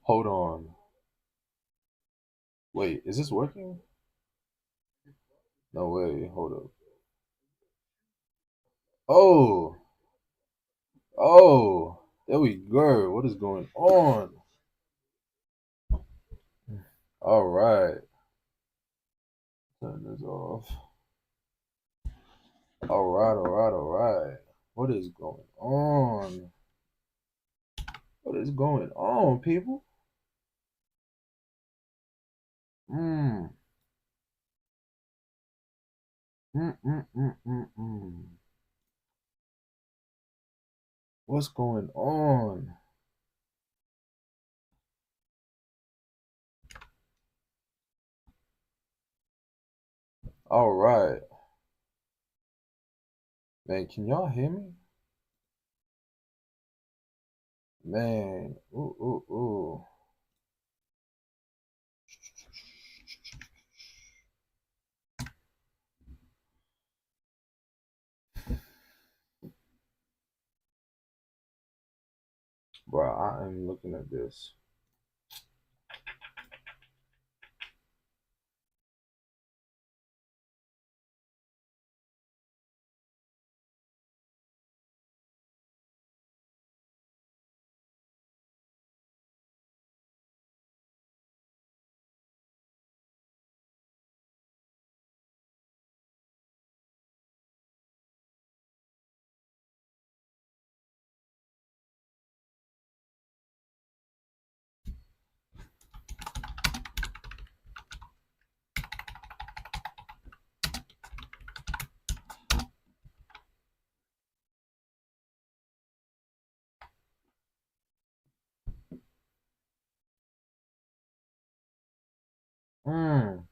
Hold on. Wait, is this working? No way. Hold up. Oh, oh, there we go. What is going on? All right. Turn this off. All right, all right, all right. What is going on? What is going on, people? Mm. Mm. What's going on? All right. Man, can y'all hear me? Man. Ooh, ooh, ooh. Bro, I am looking at this. Mm.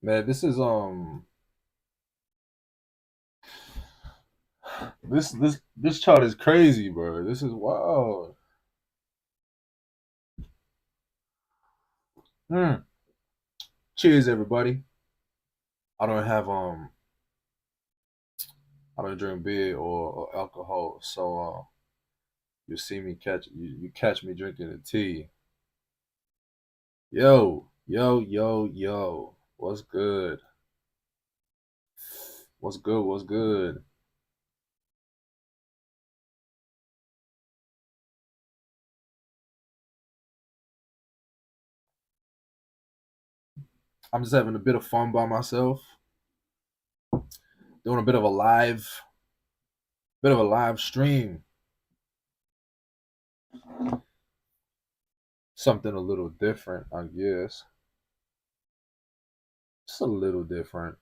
Man, this chart is crazy, bro. This is wild. Mm. Cheers, everybody. I don't have I don't drink beer or alcohol, so you see me you catch me drinking a tea. Yo, yo, yo, yo. What's good? What's good? What's good? I'm just having a bit of fun by myself, doing a bit of a live stream. Something a little different, I guess. Just a little different.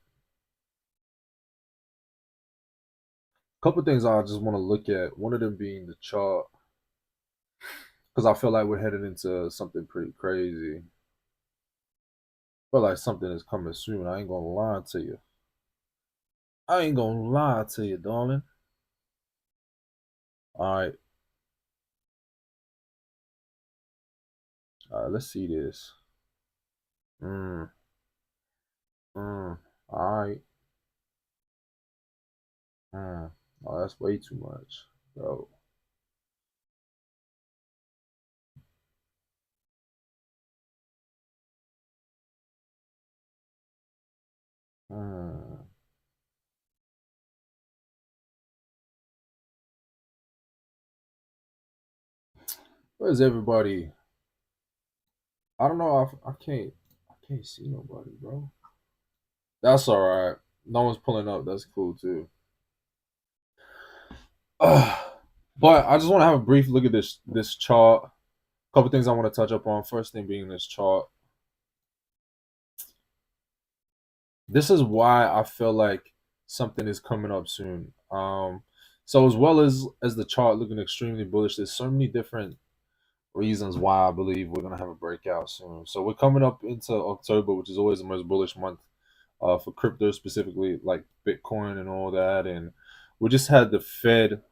Couple things I just want to look at. One of them being the chart, because I feel like we're headed into something pretty crazy. Feel like something is coming soon. I ain't gonna lie to you. I ain't gonna lie to you, darling. All right, let's see this. Mm, all right. Oh, that's way too much, bro. Mm. Where's everybody? I don't know. I can't see nobody, bro. That's all right. No one's pulling up. That's cool too. But I just want to have a brief look at this chart. A couple things I want to touch up on. First thing being this chart. This is why I feel like something is coming up soon. So as well as the chart looking extremely bullish, there's so many different reasons why I believe we're gonna have a breakout soon. So we're coming up into October, which is always the most bullish month for crypto, specifically like Bitcoin and all that. And we just had the Fed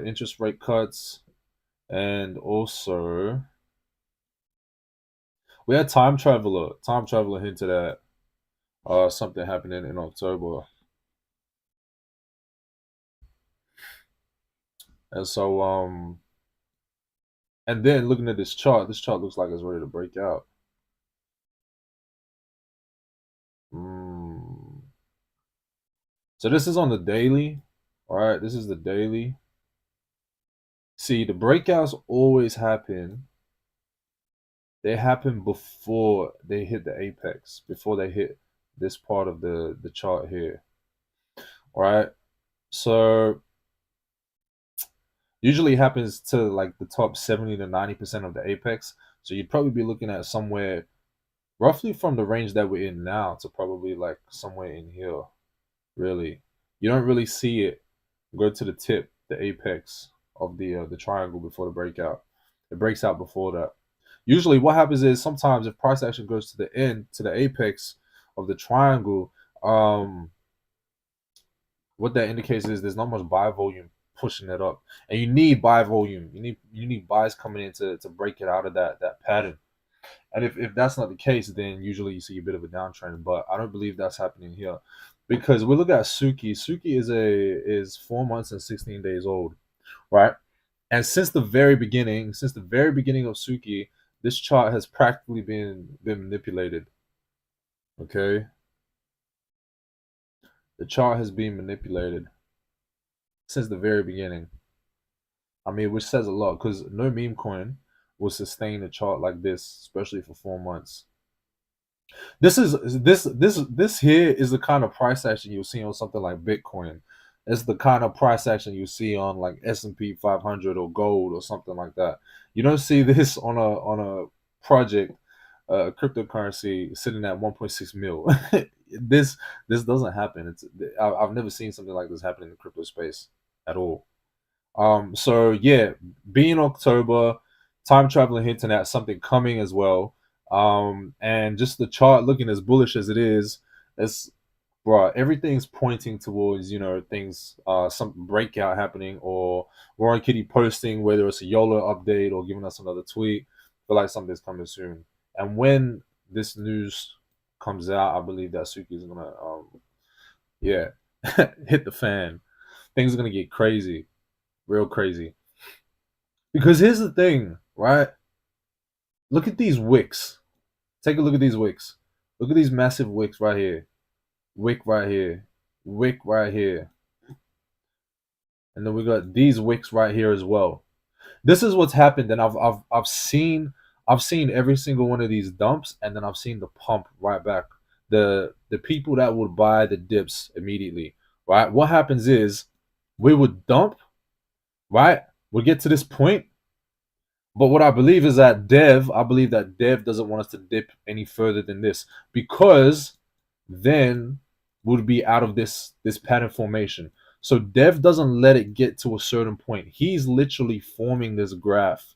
interest rate cuts, and also We had Time Traveler. Time Traveler hinted at something happening in October. And so and then looking at this chart looks like it's ready to break out. So this is on the daily. All right, this is the daily. See, the breakouts always happen. They happen before they hit the apex, before they hit this part of the chart here. All right. So usually happens to like the top 70 to 90% of the apex. So you'd probably be looking at somewhere roughly from the range that we're in now to probably like somewhere in here. Really, you don't really see it go to the tip, the apex of the triangle before the breakout. It breaks out before that. Usually, what happens is sometimes if price action goes to the end, to the apex of the triangle, what that indicates is there's not much buy volume pushing it up, and you need buy volume. You need buys coming in to break it out of that pattern. And if that's not the case, then usually you see a bit of a downtrend. But I don't believe that's happening here, because we look at Tsuki. Tsuki is 4 months and 16 days old, right? And since the very beginning of Tsuki, this chart has practically been manipulated. Okay, the chart has been manipulated since the very beginning. I mean, which says a lot because no meme coin will sustain a chart like this, especially for 4 months. This here is the kind of price action you'll see on something like Bitcoin. It's the kind of price action you see on like S&P 500 or gold or something like that. You don't see this on a project, cryptocurrency sitting at 1.6 mil. This doesn't happen. I've never seen something like this happen in the crypto space at all. So yeah, being October, time traveling hinting at something coming as well. And just the chart looking as bullish as it is, it's bro, everything's pointing towards, things, some breakout happening, or Roaring Kitty posting, whether it's a YOLO update or giving us another tweet. Feel like something's coming soon. And when this news comes out, I believe that Tsuki is gonna yeah, hit the fan. Things are gonna get crazy, real crazy. Because here's the thing, right? Look at these wicks. Take a look at these wicks. Look at these massive wicks right here. Wick right here. Wick right here. And then we got these wicks right here as well. This is what's happened, and I've seen every single one of these dumps, and then I've seen the pump right back. The people that would buy the dips immediately, right? What happens is we would dump, right? We get to this point. But what I believe is that I believe that Dev doesn't want us to dip any further than this, because then we'd be out of this pattern formation. So Dev doesn't let it get to a certain point. He's literally forming this graph.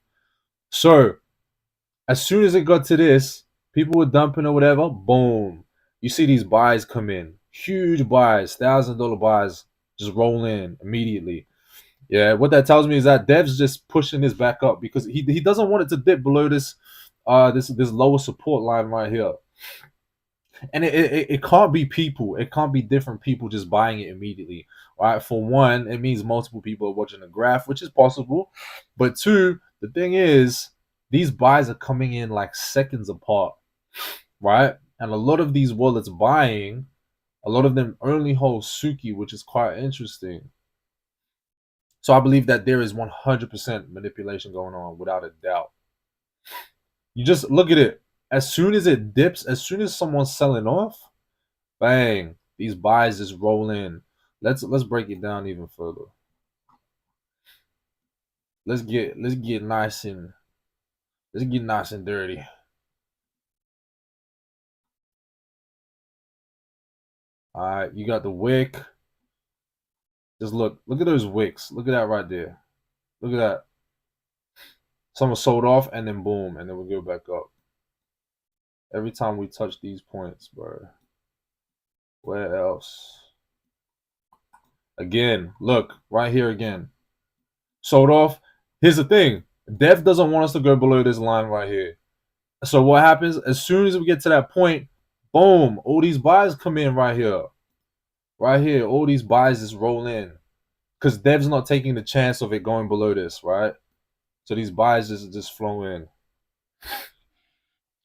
So as soon as it got to this, people were dumping or whatever, boom. You see these buys come in. Huge buys, $1,000 buys just roll in immediately. Yeah, what that tells me is that Dev's just pushing this back up because he doesn't want it to dip below this lower support line right here. And it can't be people. It can't be different people just buying it immediately. All right. For one, it means multiple people are watching the graph, which is possible. But two, the thing is, these buys are coming in like seconds apart, right? And a lot of these wallets buying, a lot of them only hold Tsuki, which is quite interesting. So I believe that there is 100% manipulation going on without a doubt. You just look at it. As soon as it dips, as soon as someone's selling off, bang, these buys just roll in. Let's break it down even further. Let's get nice and dirty. All right, you got the wick. Just look at those wicks. Look at that right there. Look at that. Someone sold off and then boom, and then we go back up. Every time we touch these points, bro. Where else? Again, look, right here again. Sold off. Here's the thing. Dev doesn't want us to go below this line right here. So what happens as soon as we get to that point? Boom! All these buys come in right here, right here. All these buys just roll in because Dev's not taking the chance of it going below this, right? So these buys just flow in.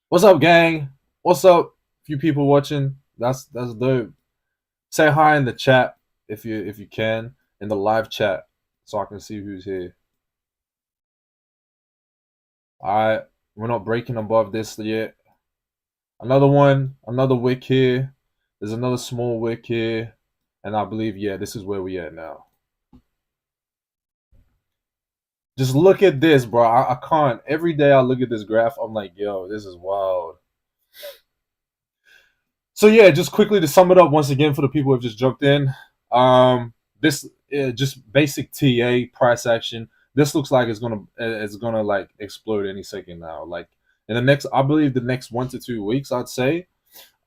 What's up, gang? What's up? Few people watching. That's dope. Say hi in the chat if you can in the live chat so I can see who's here. All right, we're not breaking above this yet. Another one, another wick here. There's another small wick here, and I believe this is where we at now. Just look at this, bro. I can't. Every day I look at this graph, I'm like, yo, this is wild. So yeah, just quickly to sum it up once again for the people who have just jumped in. This just basic TA price action. This looks like it's gonna like explode any second now. Like in the next, I believe the next 1 to 2 weeks, I'd say.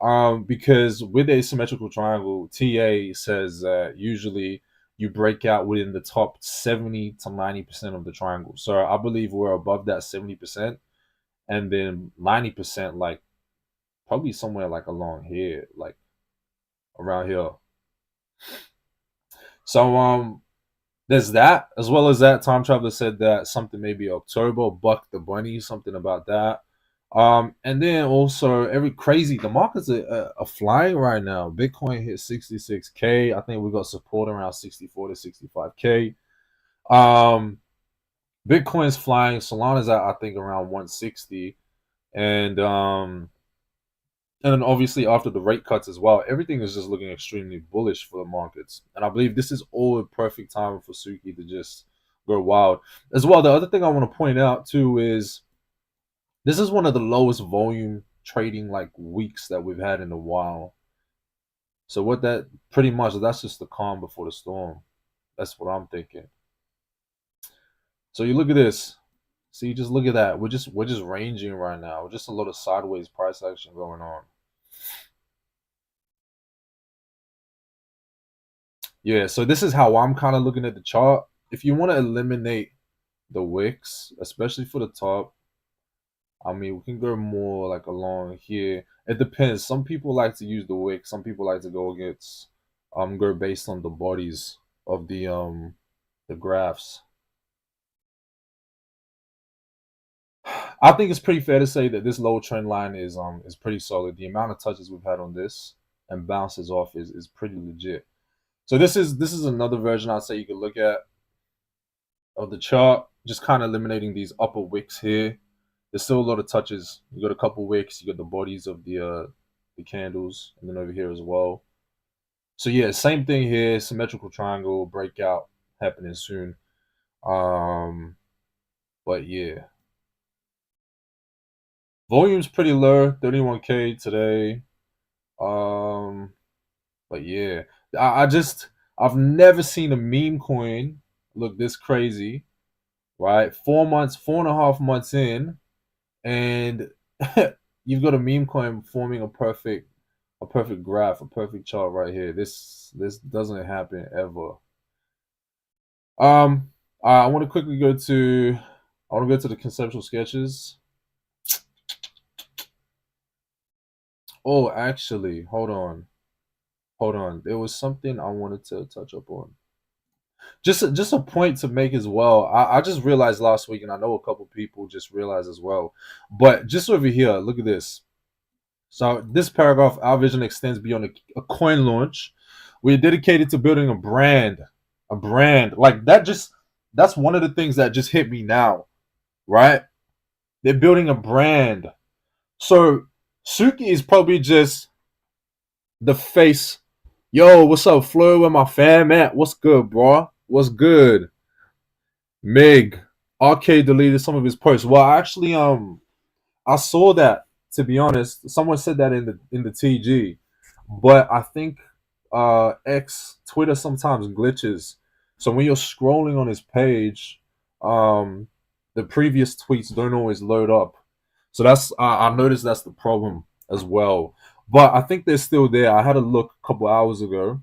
Because with a symmetrical triangle, TA says that usually you break out within the top 70 to 90% of the triangle. So I believe we're above that 70%, and then 90% like probably somewhere like along here, like around here. So there's that, as well as that. Time Traveler said that something maybe October, Buck the Bunny, something about that. And then also the markets are flying right now. Bitcoin hit 66K. I think we got support around 64 to 65K. Bitcoin's flying. Solana's at I think around 160, and then obviously after the rate cuts as well, everything is just looking extremely bullish for the markets. And I believe this is all a perfect time for Tsuki to just go wild. As well, the other thing I want to point out too is this is one of the lowest volume trading like weeks that we've had in a while. So what that pretty much that's just the calm before the storm. That's what I'm thinking. So you look at this. See, just look at that. We're just ranging right now. Just a lot of sideways price action going on. Yeah, so this is how I'm kind of looking at the chart. If you want to eliminate the wicks, especially for the top, I mean, we can go more like along here. It depends. Some people like to use the wick. Some people like to go based on the bodies of the graphs. I think it's pretty fair to say that this low trend line is pretty solid. The amount of touches we've had on this and bounces off is pretty legit. So this is another version I'd say you could look at of the chart, just kind of eliminating these upper wicks here. There's still a lot of touches. You got a couple wicks, you got the bodies of the candles, and then over here as well. So yeah, same thing here. Symmetrical triangle breakout happening soon. But yeah, volume's pretty low, 31K today. But yeah, I've never seen a meme coin look this crazy, right? 4 months, 4.5 months in, and you've got a meme coin forming a perfect graph, a perfect chart right here. This doesn't happen ever. I want to quickly go to the conceptual sketches. Oh, actually, hold on. There was something I wanted to touch up on. Just a point to make as well. I just realized last week, and I know a couple people just realized as well. But just over here, look at this. So this paragraph, our vision extends beyond a coin launch. We're dedicated to building a brand. A brand. Like that's one of the things that just hit me now, right? They're building a brand. So Tsuki is probably just the face. Yo, what's up, Flo? Where my fam at? What's good, bro? What's good? Mig. RK deleted some of his posts. Well, actually, I saw that, to be honest. Someone said that in the TG, but I think X Twitter sometimes glitches. So when you're scrolling on his page, um, the previous tweets don't always load up. So I noticed that's the problem as well. But I think they're still there. I had a look a couple hours ago.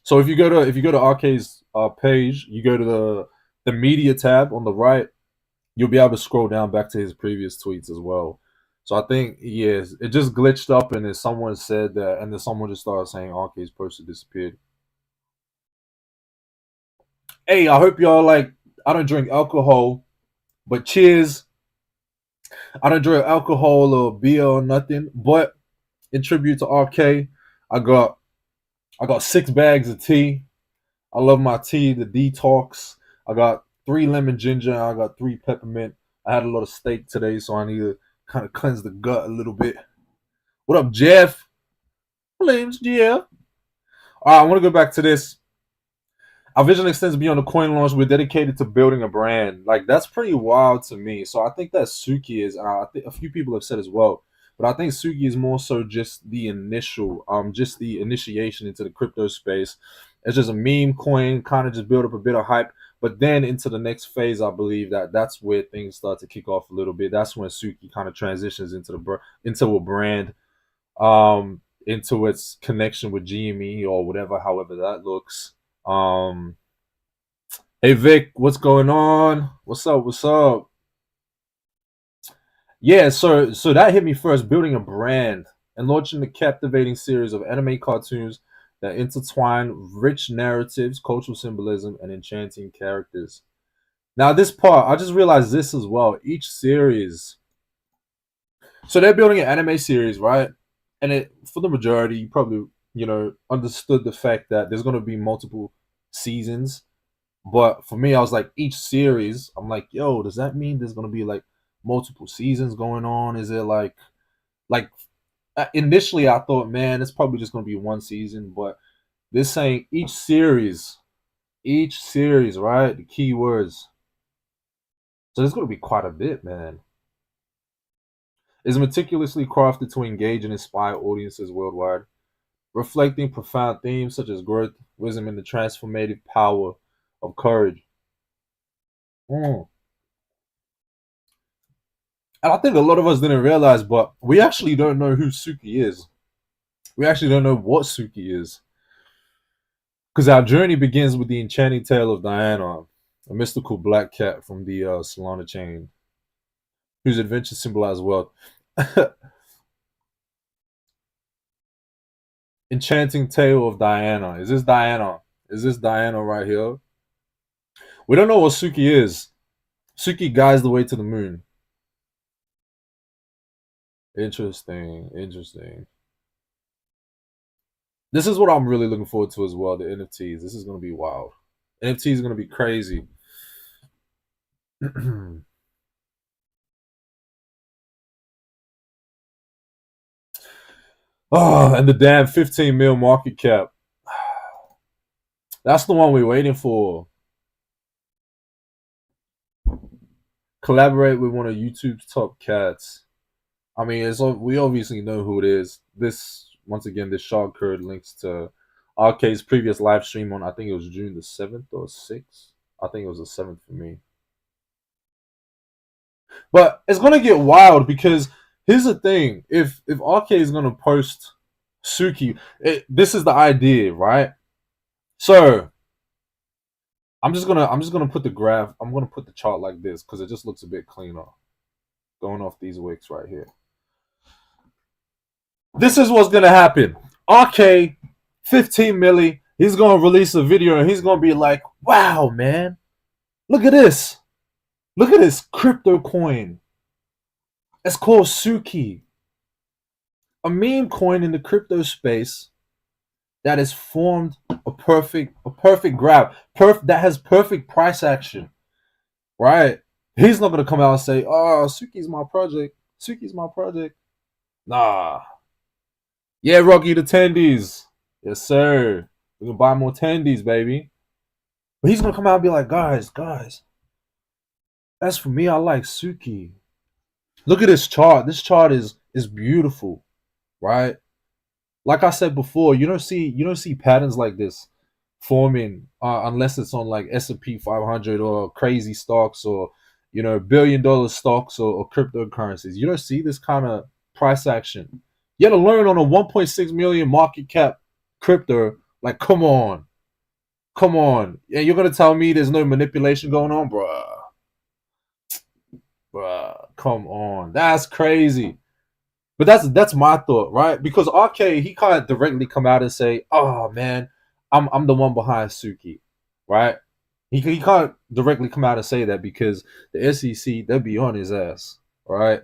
So if you go to RK's page, you go to the media tab on the right, you'll be able to scroll down back to his previous tweets as well. So I think yes, it just glitched up, and then someone said that, and then someone just started saying RK's poster disappeared. Hey, I hope y'all like. I don't drink alcohol, but cheers. I don't drink alcohol or beer or nothing. But in tribute to RK, I got I got 6 bags of tea. I love my tea, the detox. I got 3 lemon ginger. I got 3 peppermint. I had a lot of steak today, so I need to kind of cleanse the gut a little bit. What up, Jeff? My name's Jeff. All right, I want to go back to this. Our vision extends beyond the coin launch. We're dedicated to building a brand. Like that's pretty wild to me. So I think that Tsuki is, and I think a few people have said as well. But I think Tsuki is more so just the initial, just the initiation into the crypto space. It's just a meme coin, kind of just build up a bit of hype. But then into the next phase, I believe that that's where things start to kick off a little bit. That's when Tsuki kind of transitions into into a brand, into its connection with GME or whatever, however that looks. Um, hey Vic, what's going on? What's up? What's up? Yeah, so that hit me first, building a brand and launching a captivating series of anime cartoons that intertwine rich narratives, cultural symbolism, and enchanting characters. Now, this part, I just realized this as well. Each series, so they're building an anime series, right? And it, for the majority, you probably understood the fact that there's going to be multiple seasons. But for me, I was like, each series, I'm like, yo, does that mean there's gonna be like multiple seasons going on? Is it like initially I thought, man, it's probably just gonna be one season, but they're saying each series, right? The key words. So there's gonna be quite a bit, man. Is meticulously crafted to engage and inspire audiences worldwide, reflecting profound themes such as growth, wisdom, and the transformative power of courage. Mm. And I think a lot of us didn't realize, but we actually don't know who Tsuki is. We actually don't know what Tsuki is. Because our journey begins with the enchanting tale of Diana, a mystical black cat from the Solana chain, whose adventures symbolize wealth. Enchanting tale of Diana. Is this Diana? Is this Diana right here? We don't know what Tsuki is. Tsuki guides the way to the moon. Interesting. Interesting. This is what I'm really looking forward to as well. The NFTs. This is going to be wild. NFTs is going to be crazy. Oh, and the damn 15 mil market cap. That's the one we're waiting for. Collaborate with one of YouTube's top cats. I mean, we obviously know who it is. This once again, this shark code links to RK's previous live stream on I think it was June the 7th or 6th. I think it was the 7th for me. But it's gonna get wild because here's the thing: if RK is gonna post Tsuki, this is the idea, right? So I'm just gonna put the graph. I'm gonna put the chart like this because it just looks a bit cleaner. Going off these wicks right here. This is what's gonna happen. RK, 15 milli. He's gonna release a video and he's gonna be like, "Wow, man, look at this! Look at this crypto coin. It's called Tsuki, a meme coin in the crypto space that has formed a perfect grab, that has perfect price action, right? He's not gonna come out and say, "Oh, Tsuki's my project. Tsuki's my project." Nah. Yeah, Rocky the tendies. Yes, sir. We can buy more tendies, baby. But he's gonna come out and be like, guys. As for me, I like Tsuki. Look at this chart. This chart is beautiful, right? Like I said before, you don't see patterns like this forming unless it's on like S&P 500 or crazy stocks or billion-dollar stocks or cryptocurrencies. You don't see this kind of price action. Yet alone on a 1.6 million market cap crypto, like come on, and you're gonna tell me there's no manipulation going on, bruh? Come on, that's crazy. But that's my thought, right? Because RK, he can't directly come out and say, "Oh man, I'm the one behind Tsuki," right? He can't directly come out and say that because the SEC they'll be on his ass, right?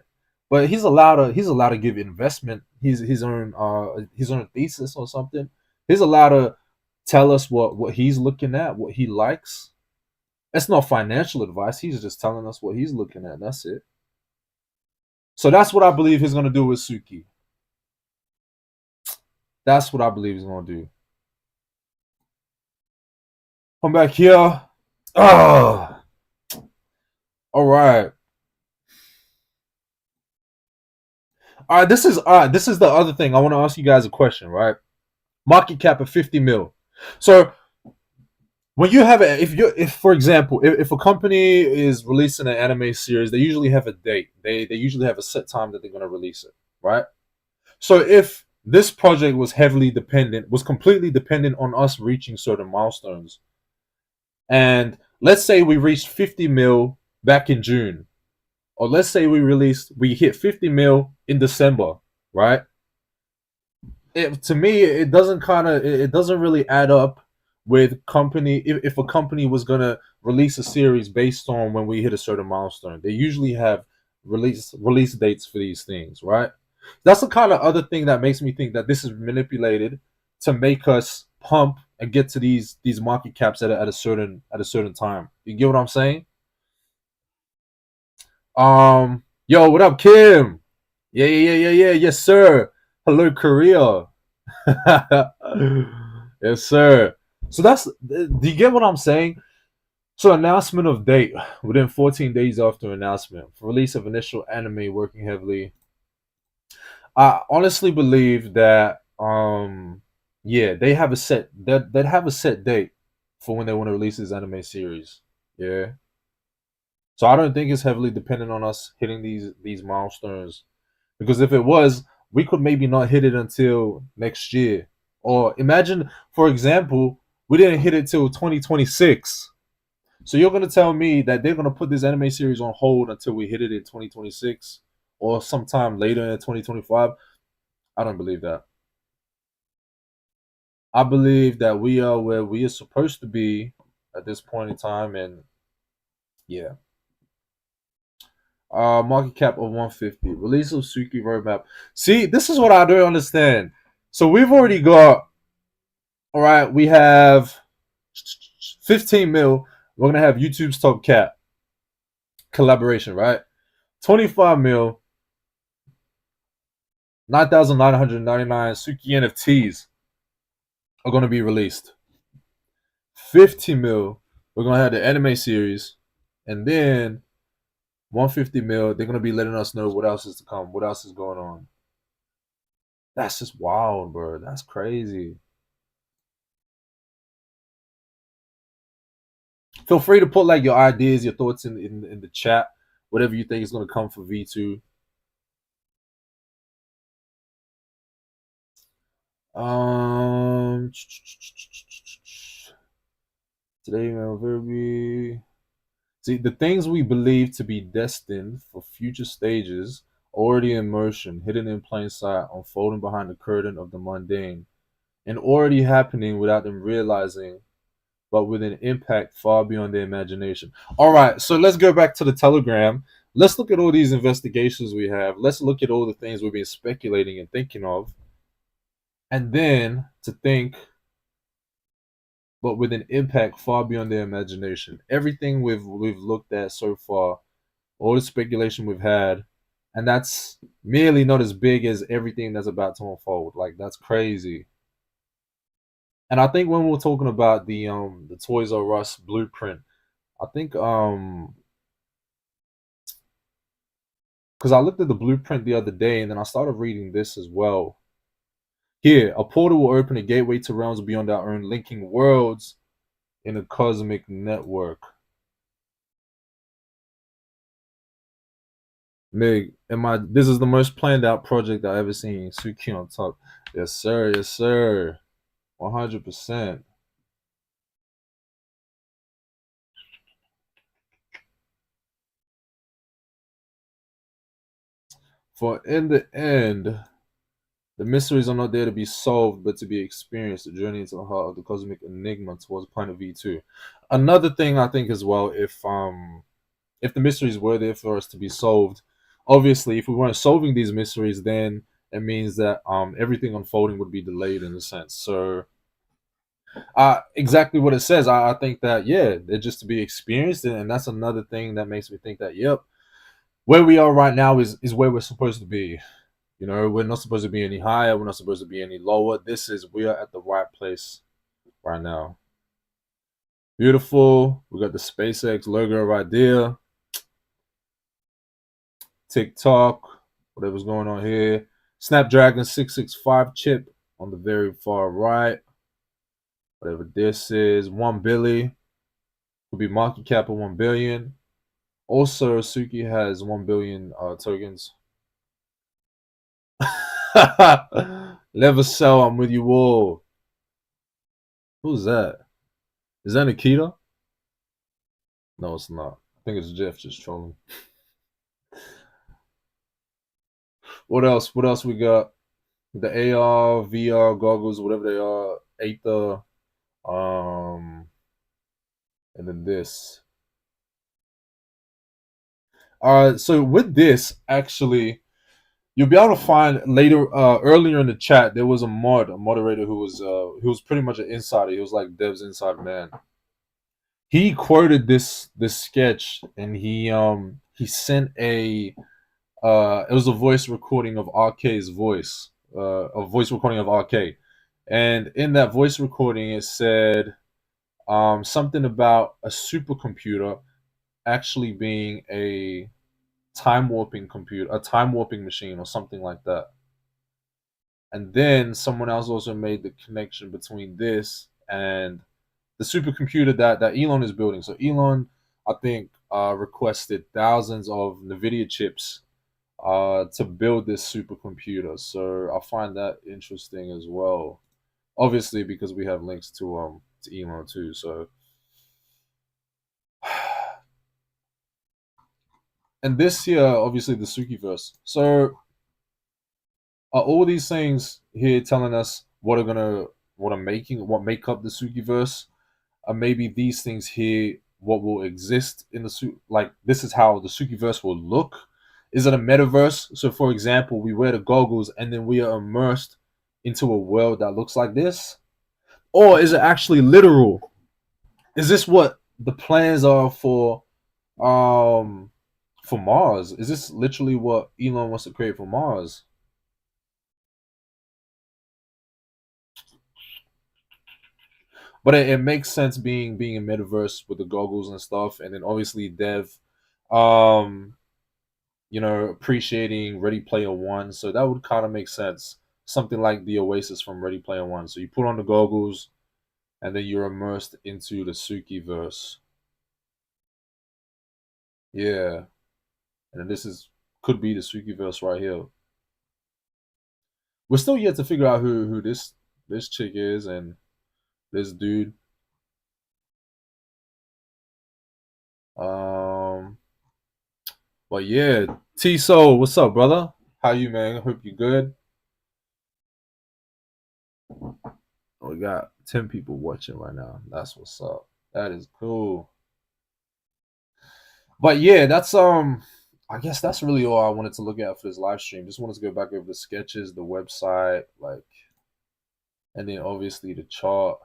But he's allowed to give investment his own thesis or something. He's allowed to tell us what he's looking at, what he likes. That's not financial advice. He's just telling us what he's looking at. That's it. So that's what I believe he's gonna do with Suki. That's what I believe he's gonna do. Come back here. Oh, all right. All right. This is the other thing. I want to ask you guys a question, right? Market cap of 50 mil. So when you have if for example, if a company is releasing an anime series, they usually have a date. They usually have a set time that they're gonna release it, right? So if this project was completely dependent on us reaching certain milestones, and let's say we reached 50 mil back in June, or let's say we hit 50 mil in December, right? To me, it doesn't really add up with company if a company was gonna release a series based on when we hit a certain milestone. They usually have release dates for these things, right? That's the kind of other thing that makes me think that this is manipulated to make us pump and get to these market caps at a certain time. You get what I'm saying? Yo, what up, Kim? Yeah. Yes, sir. Hello, Korea. Yes, sir. So do you get what I'm saying? So announcement of date within 14 days after announcement for release of initial anime working heavily. I honestly believe that yeah, they'd have a set date for when they want to release this anime series. Yeah. So I don't think it's heavily dependent on us hitting these milestones. Because if it was, we could maybe not hit it until next year. Or imagine, for example, we didn't hit it till 2026. So you're gonna tell me that they're gonna put this anime series on hold until we hit it in 2026 or sometime later in 2025? I don't believe that. I believe that we are where we are supposed to be at this point in time, and yeah. Market cap of 150. Release of Tsuki roadmap. See, this is what I don't understand. So we've already got. All right, we have 15 mil. We're gonna have YouTube's top cat collaboration, right? 25 mil, 9,999 Tsuki NFTs are gonna be released. 50 mil, we're gonna have the anime series, and then 150 mil, they're gonna be letting us know what else is to come, what else is going on. That's just wild, bro. That's crazy. Feel free to put like your ideas, your thoughts in the chat, whatever you think is gonna come for V2. Um, today, Verbi. See, the things we believe to be destined for future stages, already in motion, hidden in plain sight, unfolding behind the curtain of the mundane, and already happening without them realizing, but with an impact far beyond their imagination. All right, so let's go back to the Telegram. Let's look at all these investigations we have. Let's look at all the things we've been speculating and thinking of. And then to think, but with an impact far beyond their imagination. Everything we've looked at so far, all the speculation we've had, and that's merely not as big as everything that's about to unfold. Like that's crazy. And I think when we're talking about the Toys R Us blueprint, I think because I looked at the blueprint the other day and then I started reading this as well. Here, a portal will open a gateway to realms beyond our own, linking worlds in a cosmic network. Mig, this is the most planned out project I've ever seen. Tsuki on top. Yes, sir. Yes, sir. 100%. For in the end, the mysteries are not there to be solved, but to be experienced. The journey into the heart of the cosmic enigma towards point of V2. Another thing I think as well, if the mysteries were there for us to be solved, obviously, if we weren't solving these mysteries, then it means that everything unfolding would be delayed in a sense. So, exactly what it says. I think that yeah, they're just to be experienced, and that's another thing that makes me think that yep, where we are right now is where we're supposed to be. You know, we're not supposed to be any higher. We're not supposed to be any lower. We are at the right place right now. Beautiful. We got the SpaceX logo right there. TikTok, whatever's going on here. Snapdragon 665 chip on the very far right. Whatever this is, 1 billion. Could be market cap of 1 billion. Also, Tsuki has 1 billion tokens. Never sell. I'm with you all. Who's that? Is that Nikita? No, it's not. I think it's Jeff just trolling. What else? What else we got? The AR, VR goggles, whatever they are, Aether, and then this. So with this, actually, you'll be able to find later, earlier in the chat, there was a moderator who was pretty much an insider. He was like Dev's inside man. He quoted this sketch, and he sent it was a voice recording of RK's voice, a voice recording of RK, and in that voice recording, it said something about a supercomputer actually being a time warping computer, a time warping machine, or something like that. And then someone else also made the connection between this and the supercomputer that Elon is building. So Elon, I think, requested thousands of NVIDIA chips to build this supercomputer. So I find that interesting as well. Obviously, because we have links to Elon too. So, and this here, obviously, the Sukiverse. So are all these things here telling us what make up the Sukiverse? Maybe these things here, what will exist in the suit? Like this is how the Sukiverse will look. Is it a metaverse? So, for example, we wear the goggles and then we are immersed into a world that looks like this, or is it actually literal? Is this what the plans are um for Mars? Is this literally what Elon wants to create for Mars? But it makes sense being a metaverse with the goggles and stuff, and then obviously Dev, um, appreciating Ready Player One, so that would kind of make sense. Something like the Oasis from Ready Player One. So you put on the goggles, and then you're immersed into the Suki verse. Yeah, and then this is could be the Suki verse right here. We're still yet to figure out who this chick is and this dude. Um, but yeah, T Soul, what's up, brother? How you, man? Hope you good. We got 10 people watching right now. That's what's up. That is cool. But yeah, that's I guess that's really all I wanted to look at for this live stream. Just wanted to go back over the sketches, the website, like, and then obviously the chart.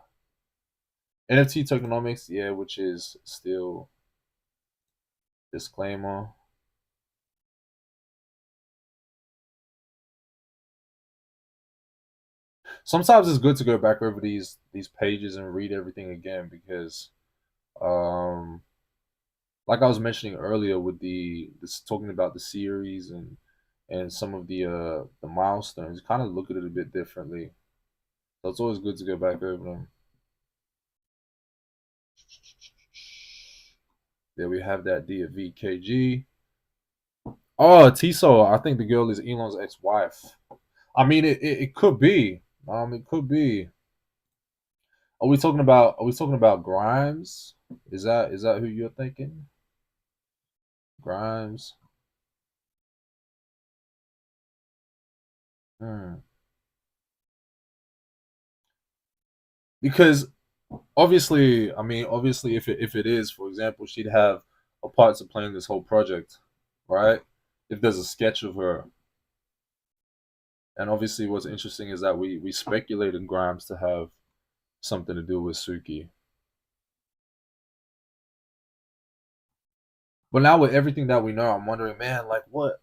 NFT tokenomics, yeah, which is still disclaimer. Sometimes it's good to go back over these pages and read everything again because um like I was mentioning earlier with this talking about the series and some of the milestones, you kind of look at it a bit differently. So it's always good to go back over them. There we have that D of VKG. Oh, Tiso, I think the girl is Elon's ex-wife. I mean, it could be. It could be. Are we talking about Grimes? Is that who you're thinking? Grimes. Hmm. Because obviously, I mean, obviously, if it is, for example, she'd have a part to play in this whole project, right? If there's a sketch of her, and obviously, what's interesting is that we speculated Grimes to have something to do with Tsuki, but now with everything that we know, I'm wondering, man, like what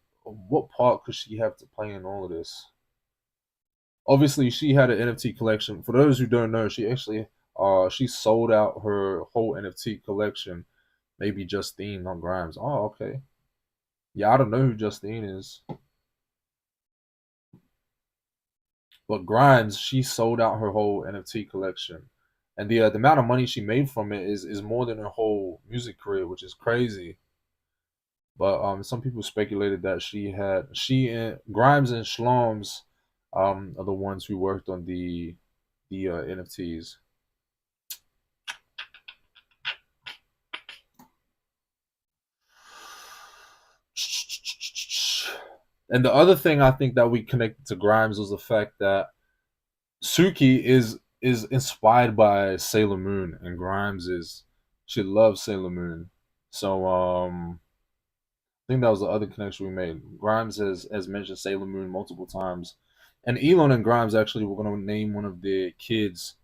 part could she have to play in all of this? Obviously, she had an NFT collection. For those who don't know, she actually she sold out her whole NFT collection. Maybe Justine on Grimes. Oh, okay. Yeah, I don't know who Justine is, but Grimes, she sold out her whole NFT collection, and the amount of money she made from it is more than her whole music career, which is crazy. But some people speculated that she and Grimes and Shloms are the ones who worked on the NFTs. And the other thing I think that we connected to Grimes was the fact that Tsuki is inspired by Sailor Moon, and Grimes is she loves Sailor Moon. So I think that was the other connection we made. Grimes has mentioned Sailor Moon multiple times, and Elon and Grimes actually were going to name one of their kids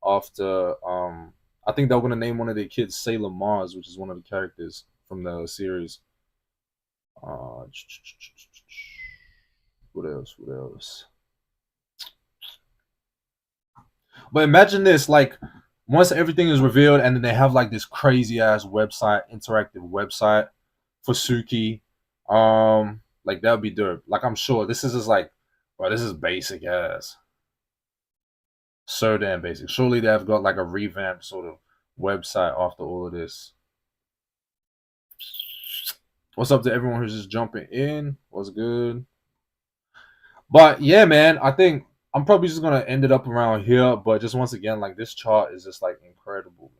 after. I think they were going to name one of their kids Sailor Mars, which is one of the characters from the series. Uh, what else? What else? But imagine this, like once everything is revealed, and then they have like this crazy ass website, interactive website for Tsuki. Like that would be dope. Like I'm sure this is just like, bro, this is basic ass, so damn basic. Surely they have got like a revamped sort of website after all of this. What's up to everyone who's just jumping in? What's good? But yeah, man, I think I'm probably just gonna end it up around here. But just once again, like this chart is just like incredible,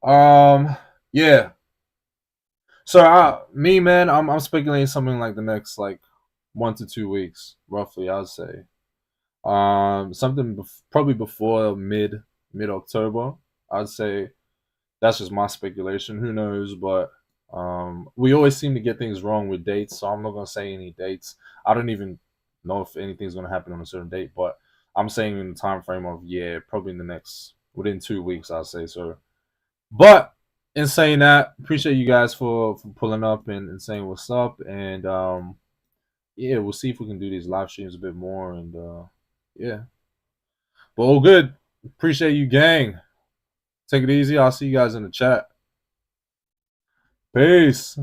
man. Yeah. So me, man, I'm speculating something like the next like 1 to 2 weeks, roughly. I'd say. Something probably before mid October. I'd say that's just my speculation. Who knows? But we always seem to get things wrong with dates, so I'm not gonna say any dates. I don't even know if anything's gonna happen on a certain date, but I'm saying in the time frame of yeah, probably in the next within 2 weeks, I'll say so. But in saying that, appreciate you guys for pulling up and saying what's up, and yeah, we'll see if we can do these live streams a bit more, and yeah, but all good. Appreciate you, gang. Take it easy. I'll see you guys in the chat. Peace.